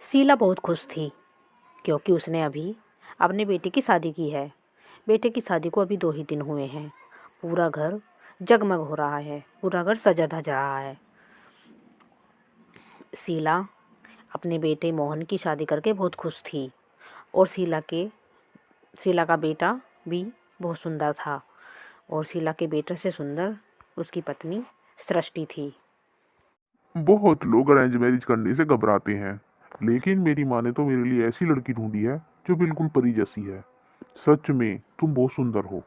शीला बहुत खुश थी क्योंकि उसने अभी अपने बेटे की शादी की है। बेटे की शादी को अभी 2 ही दिन हुए हैं। पूरा घर जगमग हो रहा है, पूरा घर सजा धज रहा है। शीला अपने बेटे मोहन की शादी करके बहुत खुश थी और शीला का बेटा भी बहुत सुंदर था और शीला के बेटे से सुंदर उसकी पत्नी सृष्टि थी। बहुत लोग अरेंज मैरिज करने से घबराते हैं, लेकिन मेरी माँ ने तो मेरे लिए ऐसी लड़की ढूंढी है जो बिल्कुल परी जैसी है। सच में तुम बहुत सुंदर हो।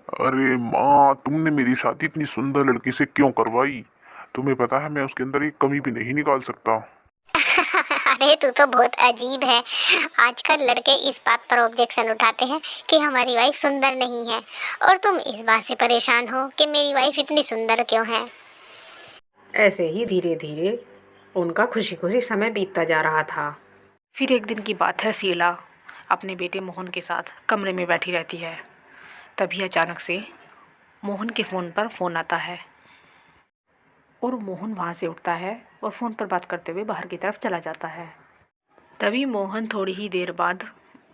अरे माँ, तुमने मेरी शादी इतनी सुंदर लड़की से क्यों करवाई? तुम्हें पता है मैं उसके अंदर एक कमी भी नहीं निकाल सकता। अरे तू तो बहुत अजीब है। आजकल लड़के इस बात पर ऑब्जेक्शन उठाते हैं कि हमारी वाइफ सुंदर नहीं है, और तुम इस बात से परेशान हो कि मेरी वाइफ इतनी सुंदर क्यों है। ऐसे ही धीरे धीरे उनका खुशी खुशी समय बीतता जा रहा था। फिर एक दिन की बात है, शीला अपने बेटे मोहन के साथ कमरे में बैठी रहती है। तभी अचानक से मोहन के फ़ोन पर फ़ोन आता है और मोहन वहाँ से उठता है और फ़ोन पर बात करते हुए बाहर की तरफ चला जाता है। तभी मोहन थोड़ी ही देर बाद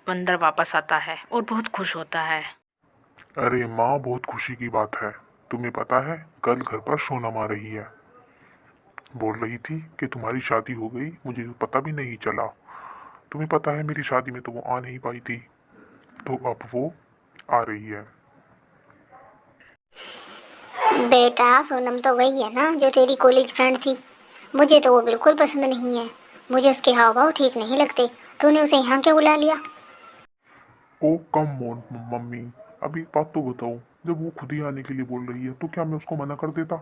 अंदर वापस आता है और बहुत खुश होता है। अरे माँ, बहुत खुशी की बात है। तुम्हें पता है कल घर पर सोनम आ रही है। बोल रही थी कि तुम्हारी शादी हो गई, मुझे तो पता भी नहीं चला। तुम्हें पता है मेरी शादी में तो वो आ नहीं पाई थी, तो अब वो आ रही है। बेटा सोनम तो वही है ना जो तेरी कॉलेज फ्रेंड थी। मुझे तो वो बिल्कुल पसंद नहीं है। मुझे उसके हाव भाव ठीक नहीं लगते। तूने उसे यहाँ क्यों बुला लिया? ओ कम ऑन मम्मी, अभी एक बात तो बताओ, जब वो खुद ही आने के लिए बोल रही है तो क्या मैं उसको मना कर देता?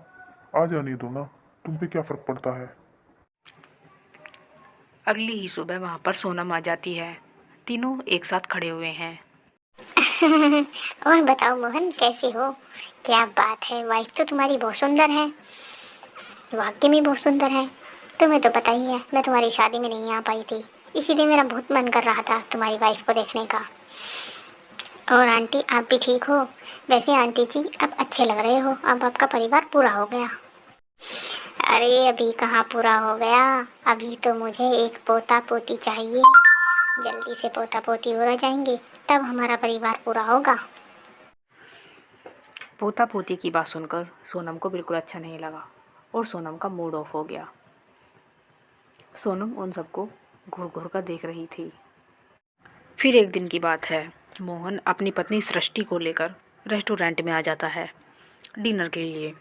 आ जाने दो ना, तुम पे क्या फर्क पड़ता है? अगली ही सुबह वहाँ पर सोनम आ जाती है। तीनों एक साथ खड़े हुए हैं। और बताओ मोहन, कैसे हो? क्या बात है, वाइफ तो तुम्हारी बहुत सुंदर है। वाकई में बहुत सुंदर है। तुम्हें तो पता ही है मैं तुम्हारी शादी में नहीं आ पाई थी, इसीलिए मेरा बहुत मन कर रहा था तुम्हारी वाइफ को देखने का। और आंटी, आप भी ठीक हो? वैसे आंटी जी अब अच्छे लग रहे हो, अब आपका परिवार पूरा हो गया। अरे अभी कहाँ पूरा हो गया, अभी तो मुझे एक पोता पोती चाहिए। जल्दी से पोता पोती हो जाएंगे तब हमारा परिवार पूरा होगा। पोता पोती की बात सुनकर सोनम को बिल्कुल अच्छा नहीं लगा और सोनम का मूड ऑफ हो गया। सोनम उन सबको घूर घूर कर देख रही थी। फिर एक दिन की बात है, मोहन अपनी पत्नी सृष्टि को लेकर रेस्टोरेंट में आ जाता है डिनर के लिए।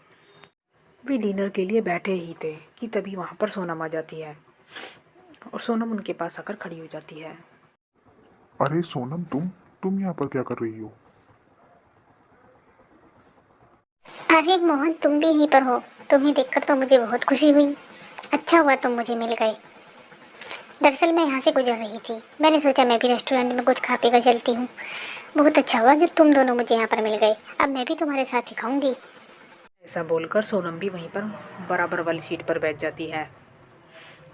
वे डिनर के लिए बैठे ही थे कि तभी वहाँ पर सोनम आ जाती है और सोनम उनके पास आकर खड़ी हो जाती है। अरे सोनम, तुम यहाँ पर क्या कर रही हो? अरे मोहन, तुम भी यहीं पर हो? तुम्हें देखकर तो मुझे बहुत खुशी हुई। अच्छा हुआ तुम मुझे मिल गए। दरअसल मैं यहाँ से गुजर रही थी, मैंने सोचा मैं भी रेस्टोरेंट में कुछ खा पी कर चलती हूँ। बहुत अच्छा हुआ जो तुम दोनों मुझे यहाँ पर मिल गए। अब मैं भी तुम्हारे साथ ही खाऊंगी। ऐसा बोलकर सोनम भी वहीं पर बराबर वाली सीट पर बैठ जाती है।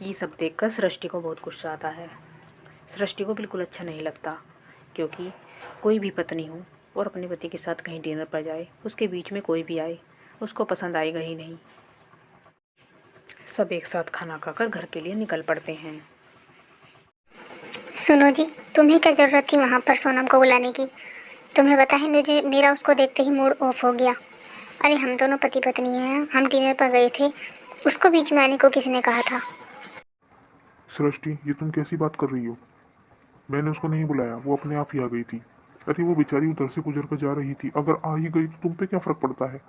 ये सब देखकर सृष्टि को बहुत गुस्सा आता है। सृष्टि को बिल्कुल अच्छा नहीं लगता क्योंकि कोई भी पत्नी हो और अपने पति के साथ कहीं डिनर पर जाए, उसके बीच में कोई भी आए उसको पसंद आएगा ही नहीं। सब एक साथ खाना खाकर घर के लिए निकल पड़ते हैं। सुनो जी, तुम्हें क्या ज़रूरत थी वहाँ पर सोनम को बुलाने की? तुम्हें पता है मुझे मेरा उसको देखते ही मूड ऑफ हो गया। अरे हम दोनों पति पत्नी हैं, हम डिनर पर गए थे, उसको बीच में आने को किसने कहा था? सृष्टि, ये तुम कैसी बात कर रही हो? मैंने उसको नहीं बुलाया, वो अपने आप ही आ गई थी। अरे वो बेचारी उधर से गुजर कर जा रही थी, अगर आ ही गई तो तुम पे क्या फर्क पड़ता है?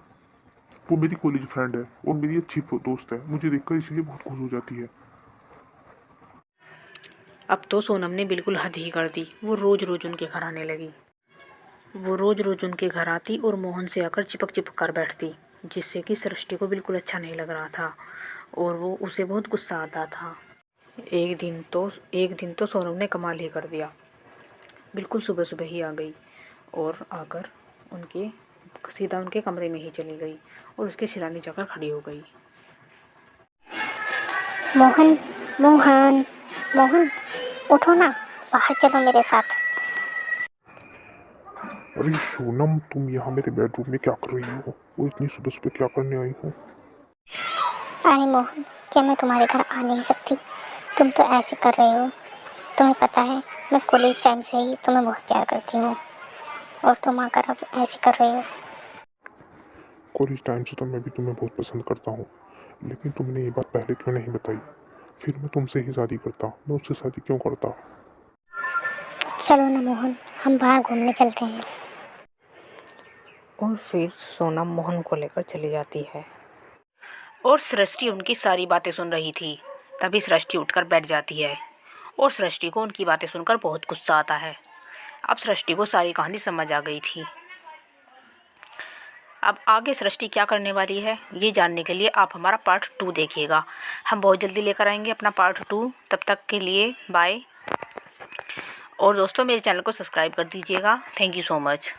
वो मेरी कॉलेज फ्रेंड है और मेरी अच्छी दोस्त है, मुझे देखकर इसलिए बहुत खुश हो जाती है। अब तो सोनम ने बिल्कुल हद ही कर दी। वो रोज़ रोज़ उनके घर आने लगी। वो रोज़ रोज़ उनके घर आती और मोहन से आकर चिपक चिपक कर बैठती, जिससे कि सृष्टि को बिल्कुल अच्छा नहीं लग रहा था और वो उसे बहुत गुस्सा आता था। एक दिन तो सोनम ने कमाल ही कर दिया। बिल्कुल सुबह सुबह ही आ गई और आकर उनके सीधा उनके कमरे में ही चली गई और उसके सिराने जाकर खड़ी हो गई। मोहन, मोहन, मोहन, उठो ना, बाहर चलो मेरे साथ। अरे सोनम, तुम यहाँ मेरे बेडरूम में क्या कर रही हो? वो इतनी सुबह सुबह क्या करने आई हो? अरे मोहन, क्या मैं तुम्हारे घर आ नहीं सकती? तुम तो ऐसे कर रहे हो, तुम्हें पता है मैं कॉलेज टाइम से ही तुम्हें बहुत प्यार करती हूँ और तुम आकर अब ऐसे कर रहे हो। कॉलेज टाइम से तो मैं भी तुम्हें बहुत पसंद करता हूँ, लेकिन तुमने ये बात पहले क्यों नहीं बताई? फिर मैं तुमसे ही शादी करता, मैं उससे शादी क्यों करता? चलो ना मोहन, हम बाहर घूमने चलते हैं। और फिर सोनम मोहन को लेकर चली जाती है और सृष्टि उनकी सारी बातें सुन रही थी। तभी सृष्टि उठकर बैठ जाती है और सृष्टि को उनकी बातें सुनकर बहुत गुस्सा आता है। अब सृष्टि को सारी कहानी समझ आ गई थी। अब आगे सृष्टि क्या करने वाली है ये जानने के लिए आप हमारा पार्ट 2 देखिएगा। हम बहुत जल्दी लेकर आएंगे अपना पार्ट 2। तब तक के लिए बाय। और दोस्तों मेरे चैनल को सब्सक्राइब कर दीजिएगा। Thank you so much.